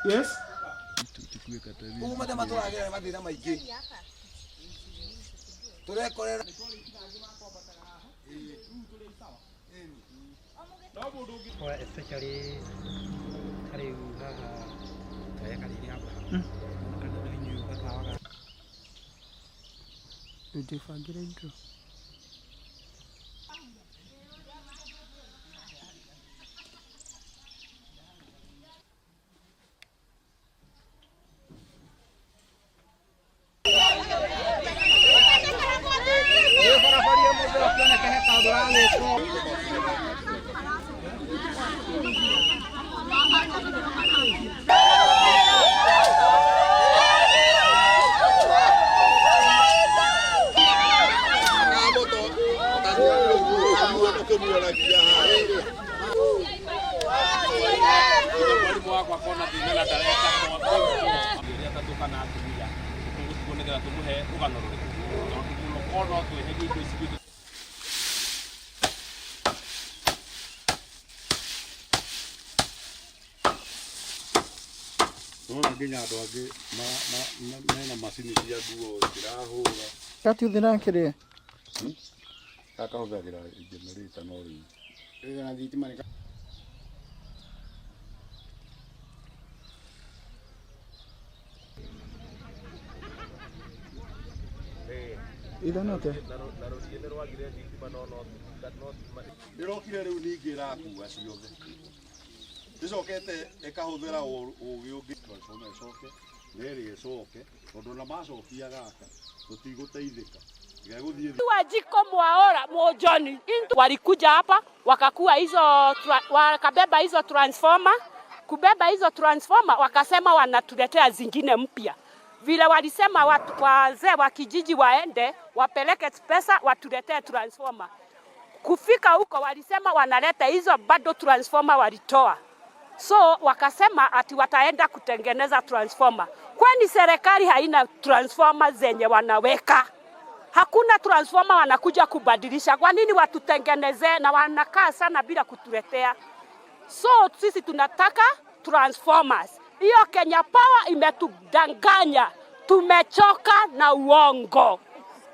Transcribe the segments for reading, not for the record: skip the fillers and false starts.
Yes. Kuma dama turagira mathira maingi. Turekorera. Especially kari haha kaya kari ni hapa. Kana wenyu kwa tawaga. Ujifangira intro. Mena masini cia Niguo cirahura. Kati uthira kire. Kaka huthagira generator no ri. Na thitima ni Idanote. Ndirokire riu ningi rakua ciothe. Ndicokete ikahuthira ugi ungi transformer icoke neri icoke tondu na macokia gaka tutiguteithika Wajiko Mwaora Mojoni walikuja hapa wakakua hizo wakabeba hizo transformer, kubeba hizo transformer wakasema wanatuletea zingine mpya. Vile walisema wazee wa kijiji waende wapeleke pesa watuletee transformer. Kufika huko walisema wanaleta hizo bado transformer walitoa. So wakasema ati wataenda kutengeneza transformer. Kwani serikali haina transformer zenye wanaweka? Hakuna transformer wanakuja kubadilisha. Kwa nini watutengenezee na wanakaa sana bila kutuletea? So sisi tunataka transformers. Hiyo Kenya Power imetudanganya. Tumechoka na uongo.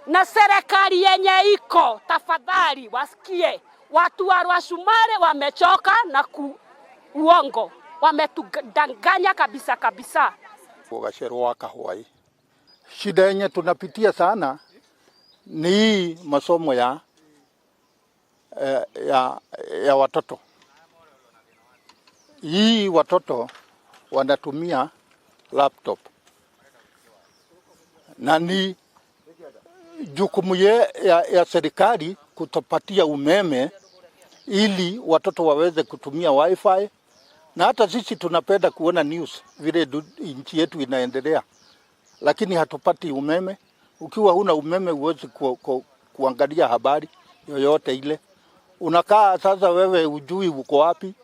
Na serikali yenye iko, tafadhali wasikie. Watu wa Rwashumare wamechoka na uongo. Wametudanganya kabisa kabisa. Ugashero waka Hawaii. Shida yenye tunapitia sana ni masomo ya watoto. Hii watoto wanatumia laptop. Na ni jukumu ya serikali kutupatia umeme ili watoto waweze kutumia wifi. Na hata sisi tunapenda kuona news vile nchi yetu inaendelea. Lakini hatupati umeme. Ukiwa huna umeme huwezi kuangalia habari yoyote ile. Unakaa sasa wewe ujui uko wapi.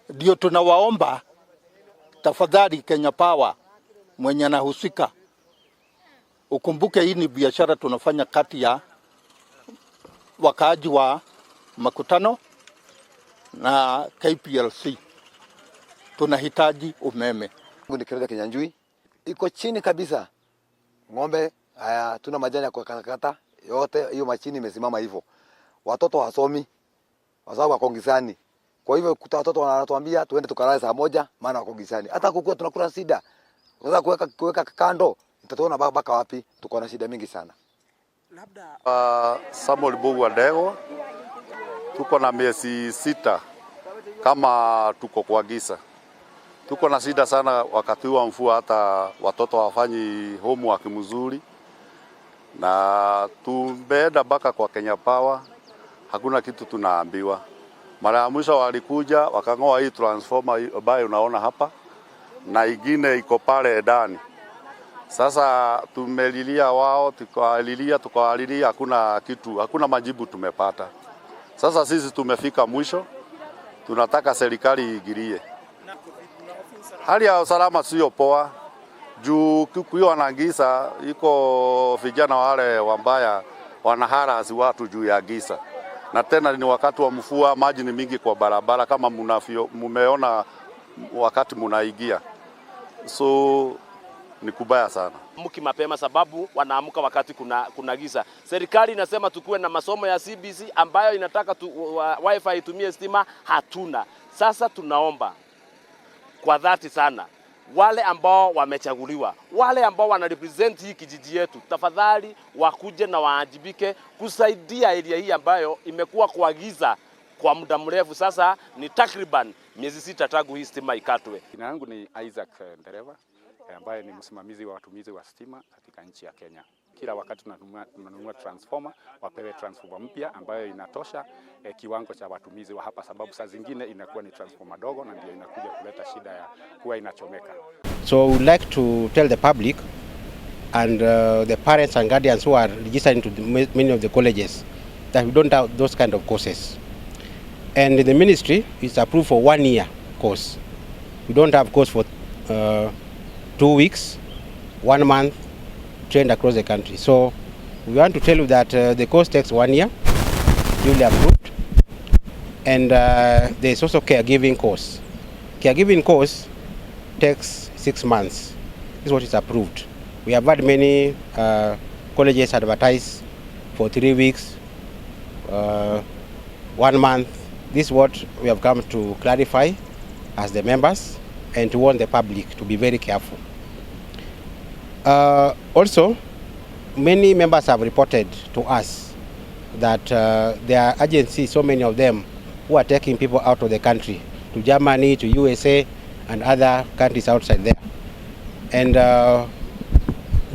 Ndio tunawaomba tafadhali Kenya Power mwenye anahusika. Ukumbuke hii ni biashara tunafanya kati ya wakaaji wa Makutano na KPLC. Tunahitaji umeme. Ni Kiriro Kinyanjui. Iko chini kabisa. Ng'ombe haya tuna majani ya kukata yote hiyo machini imesimama hivyo. Watoto wasomi kwa sababu wako gizani. Kwa hivyo watoto wanatuambia tuende tukalale saa moja maana wako gizani. Hata kukua tunakula shida. Unaweza kuweka kando tutaona baka wapi? Tuko na shida mingi sana. Labda Samuel Bogu Ndego tuko na miezi 6 kama tuko kwa giza. Tuko na shida sana wakati wa mvua, hata watoto hawafanyi homework mzuri. Na tumeenda baka kwa Kenya Power, hakuna kitu tunaambiwa. Mara ya mwisho walikuja wakang'oa hii transformer ambayo unaona hapa na ingine iko pale ndani. Sasa tumelilia wao, tukawalilia hakuna kitu, hakuna majibu tumepata. Sasa sisi tumefika mwisho, tunataka serikali iingilie. Hali ya usalama sio poa. Juu kuyo wanangisa iko vijana wale wambaya wanaharasi watu juu ya giza. na tena ni wakati wa mvua, maji ni mingi kwa barabara kama mumeona wakati munaingia, so ni kubaya sana. Mki mapema sababu wanaamka wakati kuna giza. Serikali inasema tukuwe na masomo ya CBC ambayo inataka wifi itumie stima, hatuna. Sasa tunaomba kwa dhati sana wale ambao wamechaguliwa, wale ambao wanarepresent hii kijiji yetu, tafadhali wakuje na waajibike kusaidia area hii ambayo imekuwa kwa giza kwa muda mrefu. Sasa ni takriban miezi 6 tangu hii stima ikatwe. Jina langu ni Isaac Ndereva, ambaye ni msimamizi wa watumizi wa stima katika nchi ya Kenya. Kila wakati tunanunua transformer, wapewe transformer mpya ambayo inatosha kiwango cha watumizi wa hapa, sababu saa zingine inakuwa ni transformer dogo na ndio inakuja kuleta shida ya kuwa inachomeka. So we would like to tell the public and the parents and guardians who are registered into many of the colleges that we don't have those kind of courses. And the ministry is approved for 1 year course. We don't have course for 2 weeks, 1 month, trained across the country. So we want to tell you that the course takes 1 year, duly approved, and there is also caregiving course. Caregiving course takes 6 months. This is what is approved. We have had many colleges advertise for 3 weeks, 1 month. This is what we have come to clarify as the members and to warn the public to be very careful. Also, many members have reported to us that there are agencies, so many of them, who are taking people out of the country to Germany, to USA, and other countries outside there. And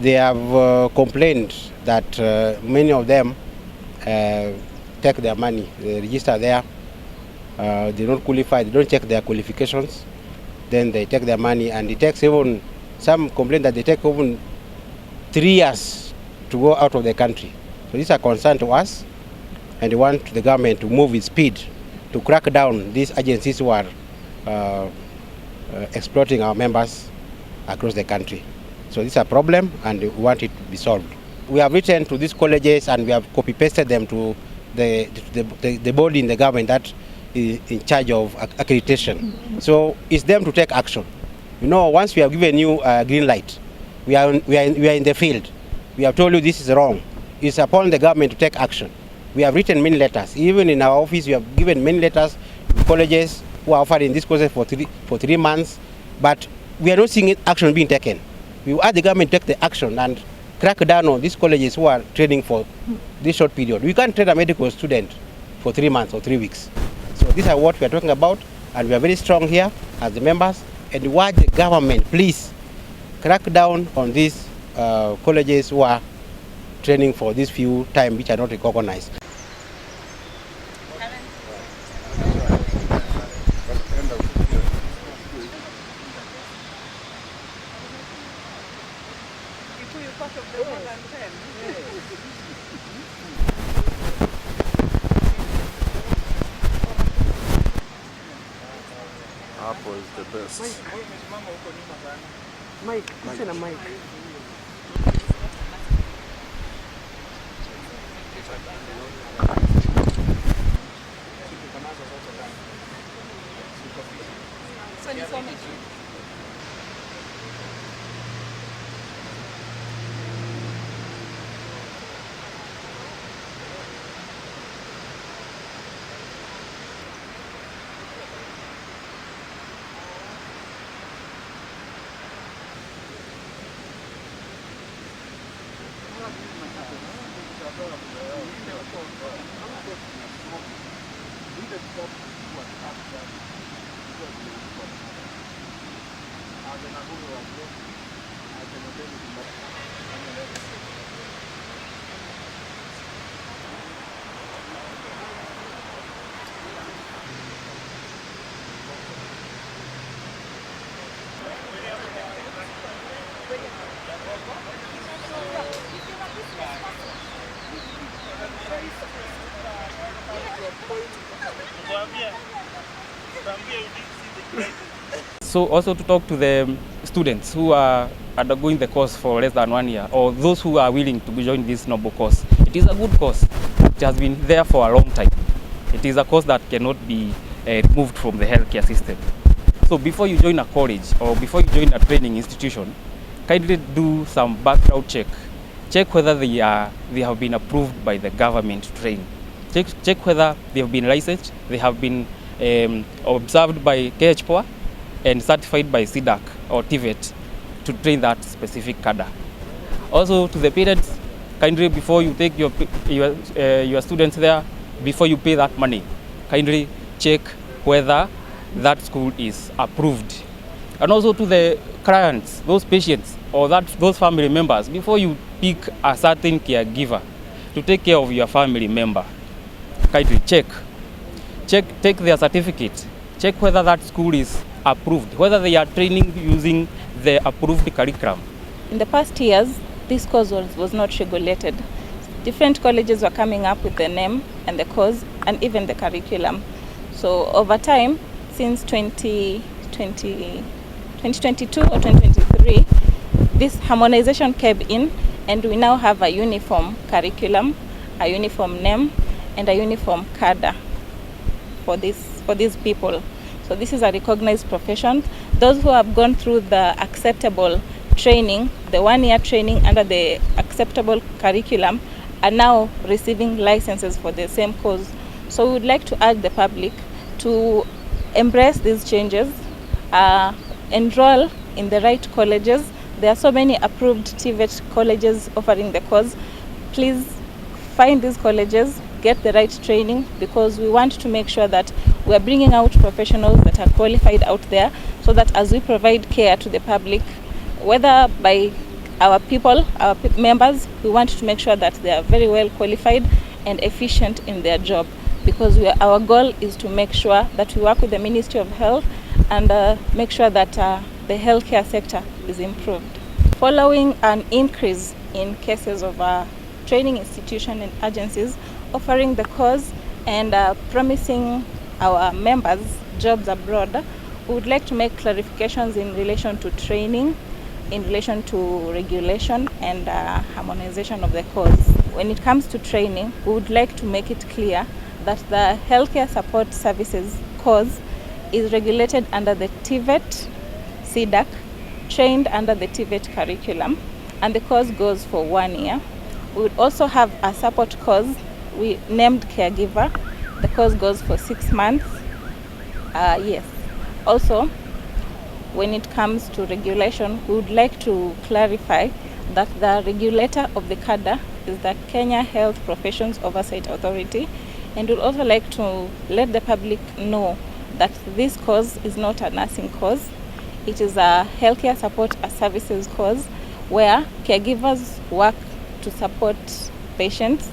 they have complained that many of them take their money, they register there, they don't qualify, they don't check their qualifications, then they take their money, and it takes even, some complain that they take even 3 years to go out of the country. So this is a concern to us, and we want the government to move with speed to crack down these agencies who are exploiting our members across the country. So this is a problem, and we want it to be solved. We have written to these colleges and we have copy-pasted them to the body in the government that is in charge of accreditation. So it's them to take action. You know, once we have given you a green light, we are in the field. We have told you this is wrong. It's upon the government to take action. We have written many letters. Even in our office, we have given many letters to colleges who are offering this courses for 3 months, but we are not seeing action being taken. We ask the government to take the action and crack down on these colleges who are training for this short period. We can't train a medical student for 3 months or 3 weeks. So these are what we are talking about, and we are very strong here as the members, and we want the government, please, crack down on these colleges who are training for this few time which are not recognized. Apple is the best. Mike, listen to Mike. So also to talk to the students who are undergoing the course for less than 1 year, or those who are willing to join this noble course. It is a good course. It has been there for a long time. It is a course that cannot be removed from the healthcare system. So before you join a college or before you join a training institution, kindly do some background check. Check whether they have been approved by the government to train. Check whether they have been licensed, they have been observed by KHPOA and certified by CDAC or TVET to train that specific cadre. Also to the parents, kindly before you take your students there, before you pay that money, kindly check whether that school is approved. And also to the clients, those patients or those family members, before you pick a certain caregiver to take care of your family member, kindly check take their certificate, check whether that school is approved, whether they are training using the approved curriculum. In the past years, this course was not regulated. Different colleges were coming up with the name and the course and even the curriculum. So over time, since 2022 or 2023, this harmonization came in and we now have a uniform curriculum, a uniform name and a uniform cadre for these people. So this is a recognized profession. Those who have gone through the acceptable training, the 1-year training under the acceptable curriculum, are now receiving licenses for the same course. So we would like to urge the public to embrace these changes, enroll in the right colleges. There are so many approved TVET colleges offering the course. Please find these colleges, get the right training, because we want to make sure that we are bringing out professionals that are qualified out there, so that as we provide care to the public, whether by our people, our members, we want to make sure that they are very well qualified and efficient in their job, because our goal is to make sure that we work with the Ministry of Health and make sure that the healthcare sector is improved. Following an increase in cases of training institutions and agencies offering the course and promising our members jobs abroad, we would like to make clarifications in relation to training, in relation to regulation and harmonization of the course. When it comes to training, we would like to make it clear that the healthcare support services course is regulated under the TVET, CDAC, trained under the TVET curriculum, and the course goes for 1 year. We would also have a support course we named caregiver. The course goes for 6 months. Yes. Also, when it comes to regulation, we would like to clarify that the regulator of the cadre is the Kenya Health Professions Oversight Authority, and we'd also like to let the public know that this course is not a nursing course. It is a healthcare support services course where caregivers work to support patients